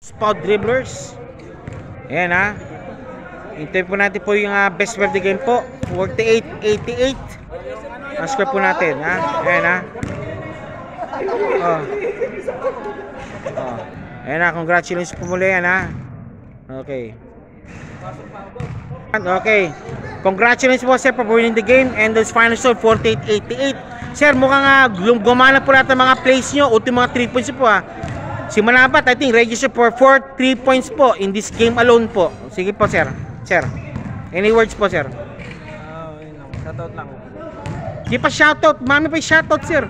Spot Dribblers. Ayan ha. Hintay po natin po yung best of the game po. 48-88. Ang score po natin ha. Ayan ha. Ayan ha. Congratulations po muli yan ha. Okay. Okay. Congratulations po sir for winning the game. And this final score 48-88. Sir, mukhang gumana po lahat ng mga plays nyo. Ultimo mga 3 points po ha. Si Manabat, I think, register for 3 points po in this game alone po. Sige po, sir. Sir, any words po, sir? Shoutout lang. Di pa shoutout. Mami pa shoutout, sir.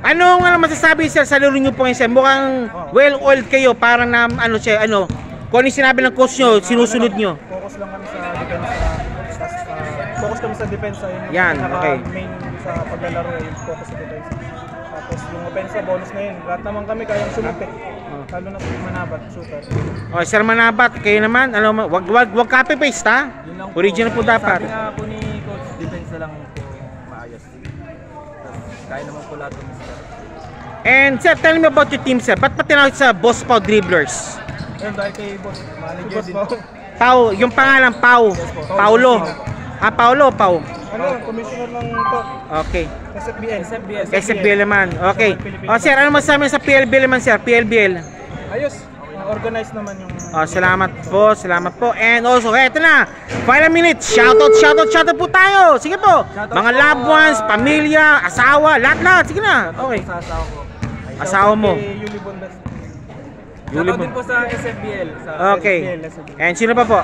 Ano nga masasabi, sir, sa laro nyo po ngayon, sir? Mukhang well-oiled kayo. Parang na, ano siya, ano. Kung ano yung sinabi ng coach nyo, sinusunod nyo. Focus lang kami sa depensa. Focus kami sa depensa. Yan, okay. Main sa paglalaro, yung focus sa depensa. Tapos yung opensa, bonus na yun. Lahat naman kami kayang sumipit. Lalo na si Manabat, shooter. O, sir Manabat, kayo naman, ano, wag copy-paste ha? Original po dapat. Sabi nga po ni Coach, depensa lang po maayos. Tapos kaya naman po lahat ng sir. And sir, tell me about your team, sir. Ba't pa tinawag sa Boss Pau Dribblers? Ayun, dahil kay Boss, manager din. Pau, yung pangalan Pau. Paulo. Paulo o Pau? Ano, commissioner ng to. Okay. SFBL naman. Okay. O sir, ano masasabi sa PLBL naman, sir? PLBL. Ayos. Organized naman yung... Salamat po, salamat po. And also, eto na. Final minute. Shoutout po tayo. Sige po. Mga loved ones, pamilya, asawa, lahat. Sige na. Okay. Sa asawa ko. Asawa mo. Yuli Bondas. Yuli din po sa SFBL. Okay. And sino pa po?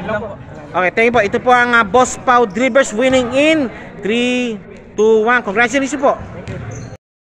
Yun lang po. Okay, thank you po. Ito po ang Boss Pau Dribblers winning in 3, 2, 1. Congratulations po.